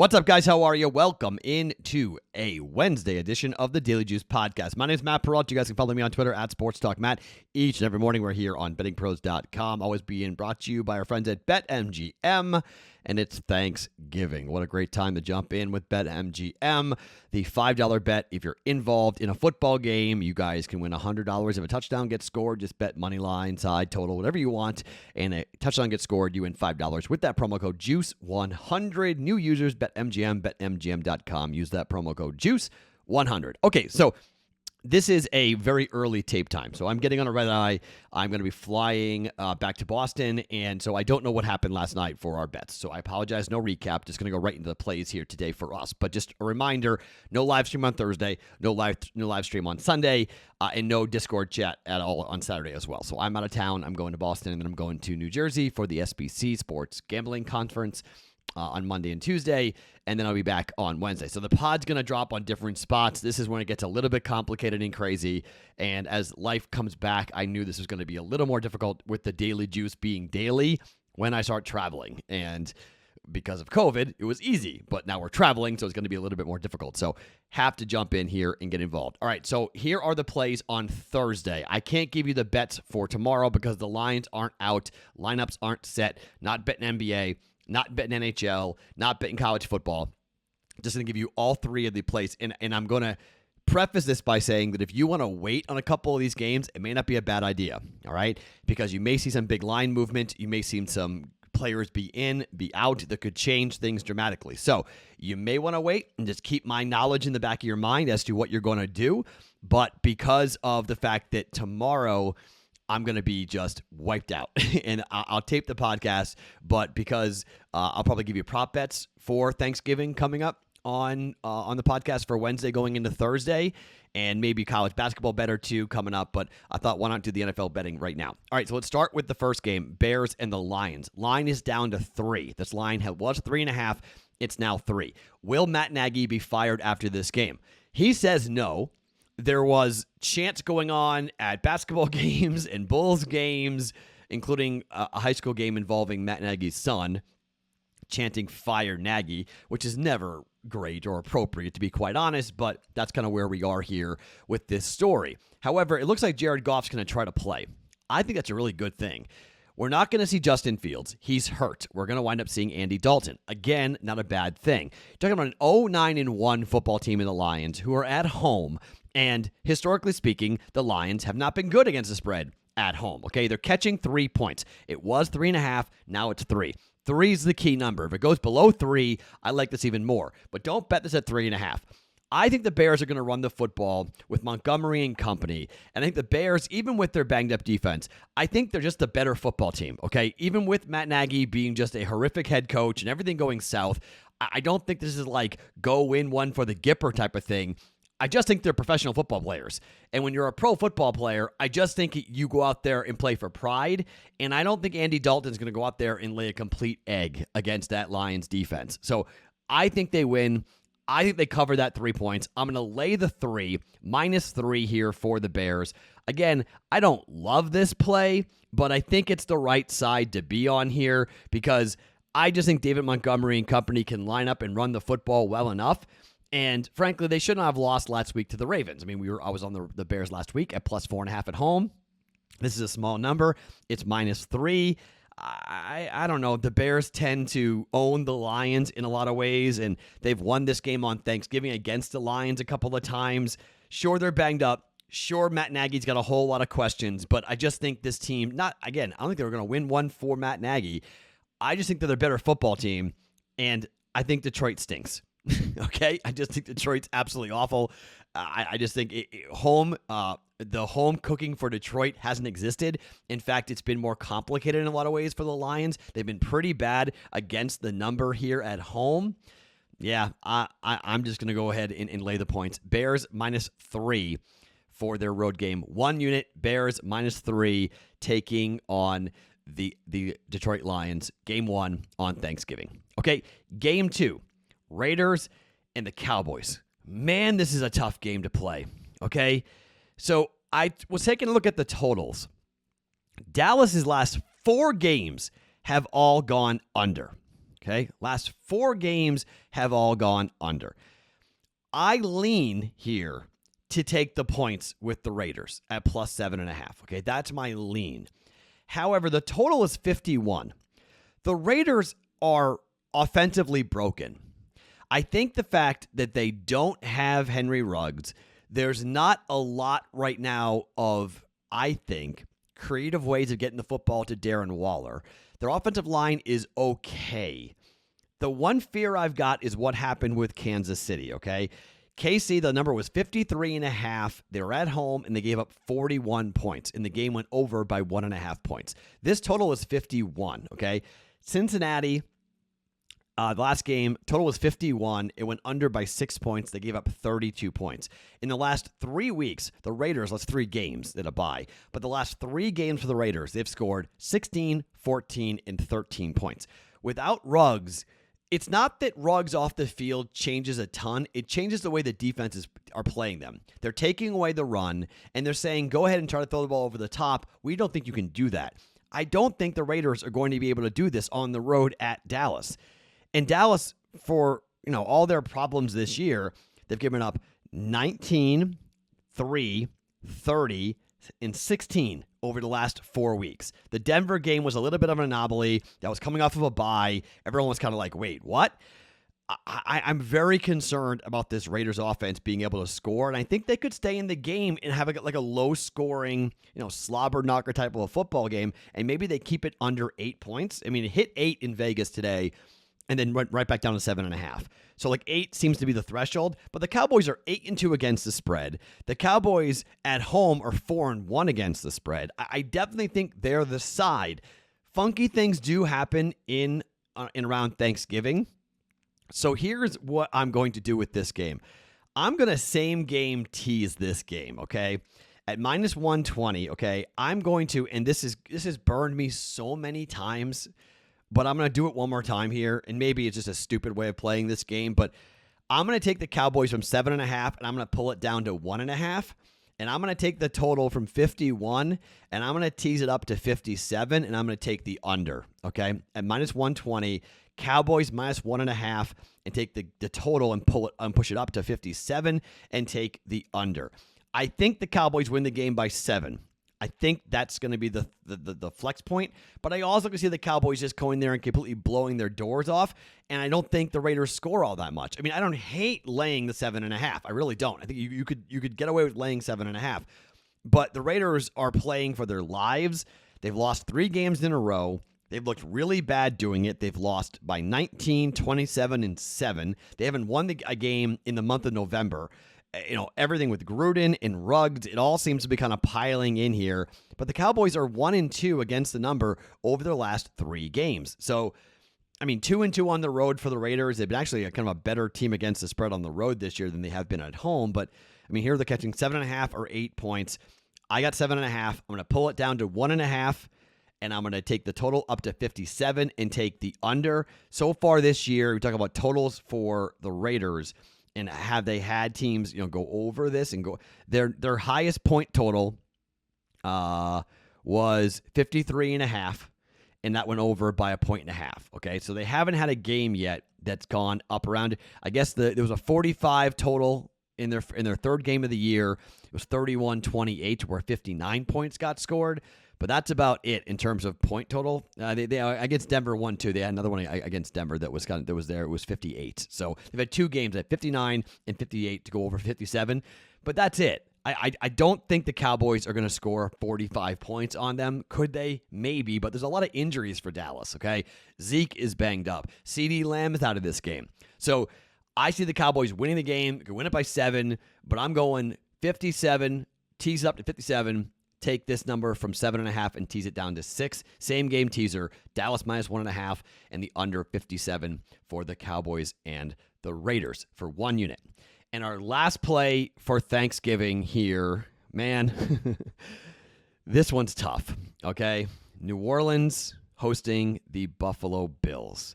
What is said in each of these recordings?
What's up, guys? How are you? Welcome into a Wednesday edition of the Daily Juice Podcast. My name is Matt Perrault. You guys can follow me on Twitter at SportsTalkMatt. Each and every morning, we're here on BettingPros.com. Always being brought to you by our friends at BetMGM. And it's Thanksgiving. What a great time to jump in with BetMGM. The $5 bet, if you're involved in a football game, you guys can win $100 if a touchdown gets scored. Just bet money line, side, total, whatever you want. And a touchdown gets scored, you win $5 with that promo code JUICE100. New users, BetMGM, BetMGM.com. Use that promo code JUICE100. Okay, so this is a very early tape time, so I'm getting on a red eye. I'm going to be flying back to Boston, and so I don't know what happened last night for our bets. So I apologize, no recap. Just going to go right into the plays here today for us. But just a reminder, no live stream on Thursday, no live stream on Sunday, and no Discord chat at all on Saturday as well. So I'm out of town. I'm going to Boston, and then I'm going to New Jersey for the SBC Sports Gambling Conference on Monday and Tuesday, and then I'll be back on Wednesday. So the pod's going to drop on different spots. This is when it gets a little bit complicated and crazy, and as life comes back, I knew this was going to be a little more difficult with the Daily Juice being daily when I start traveling, and because of COVID, it was easy, but now we're traveling, so it's going to be a little bit more difficult. So have to jump in here and get involved. All right, so here are the plays on Thursday. I can't give you the bets for tomorrow because the lines aren't out, lineups aren't set, not betting NBA, not betting NHL, not betting college football. Just going to give you all three of the plays. And I'm going to preface this by saying that if you want to wait on a couple of these games, it may not be a bad idea, all right? Because you may see some big line movement. You may see some players be in, be out that could change things dramatically. So you may want to wait and just keep my knowledge in the back of your mind as to what you're going to do. But because of the fact that tomorrow I'm going to be just wiped out, and I'll tape the podcast, but because I'll probably give you prop bets for Thanksgiving coming up on the podcast for Wednesday going into Thursday, and maybe college basketball bet or two coming up, but I thought, why not do the NFL betting right now? All right, so let's start with the first game, Bears and the Lions. Line is down to 3. This line was 3.5. It's now 3. Will Matt Nagy be fired after this game? He says no. There was chants going on at basketball games and Bulls games, including a high school game involving Matt Nagy's son, chanting "Fire Nagy," which is never great or appropriate, to be quite honest, but that's kind of where we are here with this story. However, it looks like Jared Goff's going to try to play. I think that's a really good thing. We're not going to see Justin Fields. He's hurt. We're going to wind up seeing Andy Dalton. Again, not a bad thing. You're talking about an 0-9-1 football team in the Lions who are at home. And historically speaking, the Lions have not been good against the spread at home. Okay, they're catching 3 points. It was 3.5. Now it's 3. 3 is the key number. If it goes below 3, I like this even more. But don't bet this at 3.5. I think the Bears are going to run the football with Montgomery and company. And I think the Bears, even with their banged-up defense, I think they're just a better football team, okay? Even with Matt Nagy being just a horrific head coach and everything going south, I don't think this is like go win one for the Gipper type of thing. I just think they're professional football players. And when you're a pro football player, I just think you go out there and play for pride. And I don't think Andy Dalton's going to go out there and lay a complete egg against that Lions defense. So I think they win. I think they cover that 3 points. I'm going to lay the 3, -3 here for the Bears. Again, I don't love this play, but I think it's the right side to be on here because I just think David Montgomery and company can line up and run the football well enough. And frankly, they shouldn't have lost last week to the Ravens. I mean, I was on the Bears last week at +4.5 at home. This is a small number. It's -3. I don't know. The Bears tend to own the Lions in a lot of ways, and they've won this game on Thanksgiving against the Lions a couple of times. Sure, they're banged up. Sure, Matt Nagy's got a whole lot of questions, but I just think this team, I don't think they were going to win one for Matt Nagy. I just think they're the better football team, and I think Detroit stinks. Okay? I just think Detroit's absolutely awful. I just think the home cooking for Detroit hasn't existed. In fact, it's been more complicated in a lot of ways for the Lions. They've been pretty bad against the number here at home. Yeah, I'm just going to go ahead and lay the points. Bears -3 for their road game. 1 unit, Bears -3 taking on the Detroit Lions. Game 1 on Thanksgiving. Okay, game 2. Raiders and the Cowboys. Man, this is a tough game to play, okay? So I was taking a look at the totals. Dallas's last 4 games have all gone under, Okay, last 4 games have all gone under. I lean here to take the points with the Raiders at plus 7.5. Okay, that's my lean. However, the total is 51. The Raiders are offensively broken. I think the fact that they don't have Henry Ruggs, there's not a lot right now of, I think, creative ways of getting the football to Darren Waller. Their offensive line is okay. The one fear I've got is what happened with Kansas City, okay? KC, the number was 53.5. They were at home, and they gave up 41 points, and the game went over by 1.5 points. This total is 51, okay? Cincinnati, the last game, total was 51. It went under by 6 points. They gave up 32 points. In the last 3 weeks, the Raiders, that's 3 games that a bye, but the last 3 games for the Raiders, they've scored 16, 14, and 13 points. Without Ruggs, it's not that Ruggs off the field changes a ton. It changes the way the defenses are playing them. They're taking away the run, and they're saying, go ahead and try to throw the ball over the top. We don't think you can do that. I don't think the Raiders are going to be able to do this on the road at Dallas. And Dallas, for all their problems this year, they've given up 19, 3, 30, and 16 over the last 4 weeks. The Denver game was a little bit of an anomaly. That was coming off of a bye. Everyone was kind of like, wait, what? I'm very concerned about this Raiders offense being able to score, and I think they could stay in the game and have like a low-scoring, slobber knocker type of a football game, and maybe they keep it under 8 points. I mean, it hit 8 in Vegas today, and then went right back down to 7.5. So like 8 seems to be the threshold, but the Cowboys are 8-2 against the spread. The Cowboys at home are 4-1 against the spread. I definitely think they're the side. Funky things do happen in around Thanksgiving. So here's what I'm going to do with this game. I'm going to same game tease this game, okay? At minus 120, okay? I'm going to, and this has burned me so many times, but I'm going to do it one more time here, and maybe it's just a stupid way of playing this game, but I'm going to take the Cowboys from 7.5, and I'm going to pull it down to 1.5, and I'm going to take the total from 51, and I'm going to tease it up to 57, and I'm going to take the under, okay? At minus 120, Cowboys minus 1.5, and take the total and push it up to 57, and take the under. I think the Cowboys win the game by 7. I think that's going to be the flex point, but I also can see the Cowboys just going there and completely blowing their doors off, and I don't think the Raiders score all that much. I mean, I don't hate laying the 7.5. I really don't. I think you could get away with laying 7.5, but the Raiders are playing for their lives. They've lost 3 games in a row. They've looked really bad doing it. They've lost by 19, 27, and 7. They haven't won a game in the month of November. Everything with Gruden and Ruggs, it all seems to be kind of piling in here. But the Cowboys are 1-2 against the number over their last 3 games. So, 2-2 on the road for the Raiders. They've been actually kind of a better team against the spread on the road this year than they have been at home. But, here they're catching 7.5 or 8 points. I got 7.5. I'm going to pull it down to 1.5. And I'm going to take the total up to 57 and take the under. So far this year, we talk about totals for the Raiders. And have they had teams, go over this and go? Their highest point total was 53.5, and that went over by 1.5. Okay, so they haven't had a game yet that's gone up around. I guess there was a 45 total in their third game of the year. It was 31-28, where 59 points got scored. But that's about it in terms of point total. They against Denver 1-2. They had another one against Denver that was there. It was 58. So they've had 2 games at 59 and 58 to go over 57. But that's it. I don't think the Cowboys are going to score 45 points on them. Could they? Maybe. But there's a lot of injuries for Dallas. Okay, Zeke is banged up. CeeDee Lamb is out of this game. So I see the Cowboys winning the game. Could win it by 7. But I'm going 57. Tease up to 57. Take this number from 7.5 and tease it down to 6. Same game teaser, Dallas minus 1.5, and the under 57 for the Cowboys and the Raiders for 1 unit. And our last play for Thanksgiving here, man, this one's tough, okay? New Orleans hosting the Buffalo Bills.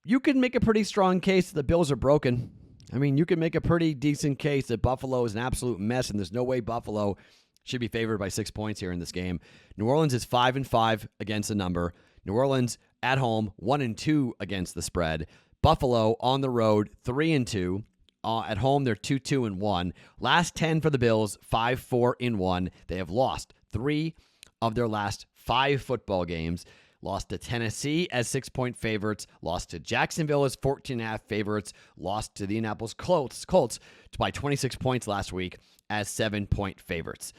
You can make a pretty strong case that the Bills are broken. You can make a pretty decent case that Buffalo is an absolute mess, and there's no way Buffalo should be favored by 6 points here in this game. New Orleans is 5-5 against the number. New Orleans at home, 1-2 against the spread. Buffalo on the road, 3-2. At home, they're 2-2-1. Last 10 for the Bills, 5-4-1. They have lost 3 of their last 5 football games. Lost to Tennessee as 6-point favorites. Lost to Jacksonville as 14.5 favorites. Lost to the Indianapolis Colts by 26 points last week as 7-point favorites.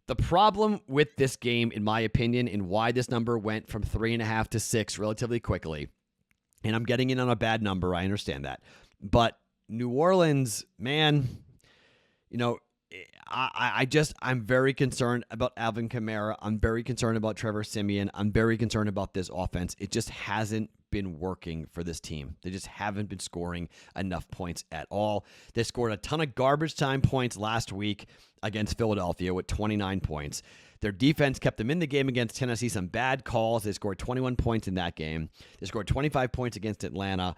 The problem with this game, in my opinion, and why this number went from 3.5 to 6 relatively quickly, and I'm getting in on a bad number, I understand that, but New Orleans, man, I'm very concerned about Alvin Kamara. I'm very concerned about Trevor Siemian. I'm very concerned about this offense. It just hasn't been working for this team. They just haven't been scoring enough points at all. They scored a ton of garbage time points last week against Philadelphia with 29 points. Their defense kept them in the game against Tennessee. Some bad calls. They scored 21 points in that game. They scored 25 points against Atlanta.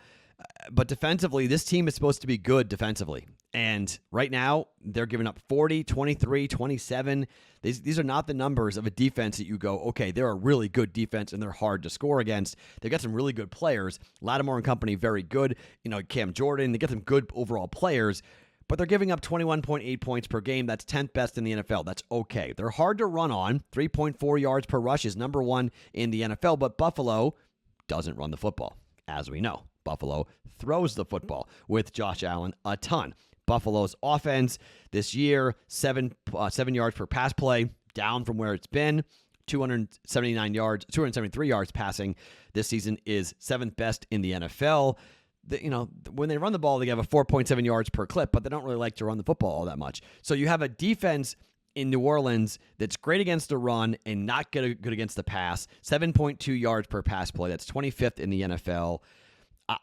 But defensively, this team is supposed to be good defensively. And right now, they're giving up 40, 23, 27. These are not the numbers of a defense that you go, okay, they're a really good defense and they're hard to score against. They've got some really good players. Lattimore and company, very good. Cam Jordan, they get some good overall players. But they're giving up 21.8 points per game. That's 10th best in the NFL. That's okay. They're hard to run on. 3.4 yards per rush is number 1 in the NFL. But Buffalo doesn't run the football, as we know. Buffalo throws the football with Josh Allen a ton. Buffalo's offense this year, 7 yards per pass play, down from where it's been. 273 yards passing this season is 7th best in the NFL. When they run the ball, they have a 4.7 yards per clip, but they don't really like to run the football all that much. So you have a defense in New Orleans that's great against the run and not good against the pass. 7.2 yards per pass play. That's 25th in the NFL.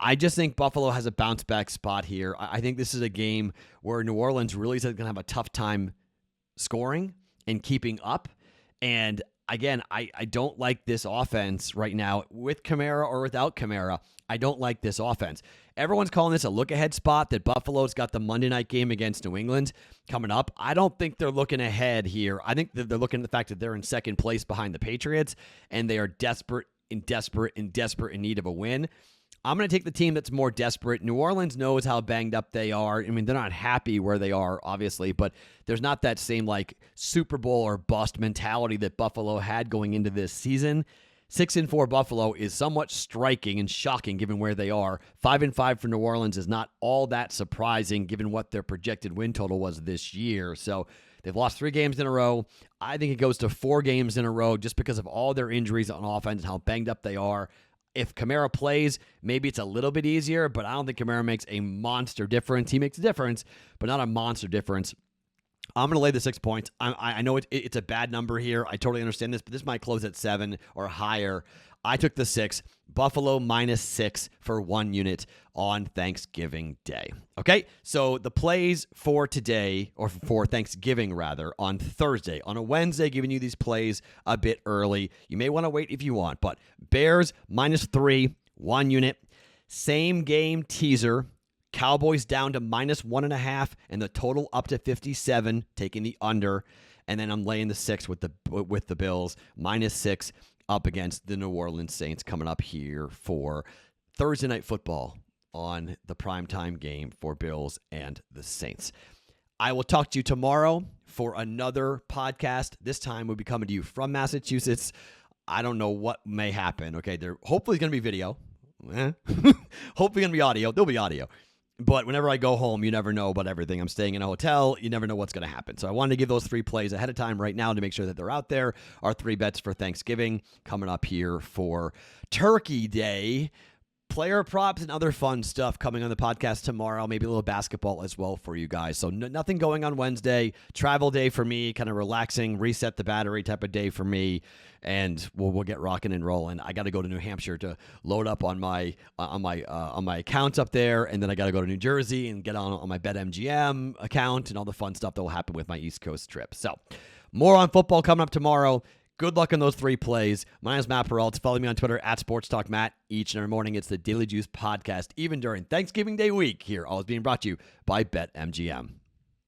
I just think Buffalo has a bounce-back spot here. I think this is a game where New Orleans really is going to have a tough time scoring and keeping up. And again, I don't like this offense right now. With Kamara or without Kamara, I don't like this offense. Everyone's calling this a look-ahead spot, that Buffalo's got the Monday night game against New England coming up. I don't think they're looking ahead here. I think that they're looking at the fact that they're in second place behind the Patriots, and they are desperate in need of a win. I'm going to take the team that's more desperate. New Orleans knows how banged up they are. I mean, they're not happy where they are, obviously, but there's not that same Super Bowl or bust mentality that Buffalo had going into this season. 6-4 Buffalo is somewhat striking and shocking given where they are. 5-5 for New Orleans is not all that surprising given what their projected win total was this year. So they've lost 3 games in a row. I think it goes to 4 games in a row just because of all their injuries on offense and how banged up they are. If Kamara plays, maybe it's a little bit easier, but I don't think Kamara makes a monster difference. He makes a difference, but not a monster difference. I'm going to lay the 6 points. I know it's a bad number here. I totally understand this, but this might close at 7 or higher. I took the 6. Buffalo -6 for 1 unit on Thanksgiving Day. Okay, so the plays for today, or for Thanksgiving rather, on Thursday. On a Wednesday, giving you these plays a bit early. You may want to wait if you want, but Bears -3, 1 unit. Same game teaser. Cowboys down to -1.5, and the total up to 57, taking the under. And then I'm laying the 6 with the Bills, -6 up against the New Orleans Saints coming up here for Thursday Night Football on the primetime game for Bills and the Saints. I will talk to you tomorrow for another podcast. This time we'll be coming to you from Massachusetts. I don't know what may happen. Okay, there hopefully is going to be video. Hopefully going to be audio. There'll be audio. But whenever I go home, you never know about everything. I'm staying in a hotel. You never know what's going to happen. So I wanted to give those 3 plays ahead of time right now to make sure that they're out there. Our 3 bets for Thanksgiving coming up here for Turkey Day. Player props and other fun stuff coming on the podcast tomorrow. Maybe a little basketball as well for you guys. So nothing going on Wednesday. Travel day for me, kind of relaxing, reset the battery type of day for me. And we'll get rocking and rolling. I got to go to New Hampshire to load up on my accounts up there, and then I got to go to New Jersey and get on my BetMGM account and all the fun stuff that will happen with my East Coast trip. So more on football coming up tomorrow. Good luck on those 3 plays. My name is Matt Perrault. Follow me on Twitter at SportsTalkMatt. Each and every morning, it's the Daily Juice podcast, even during Thanksgiving Day week here, always being brought to you by BetMGM.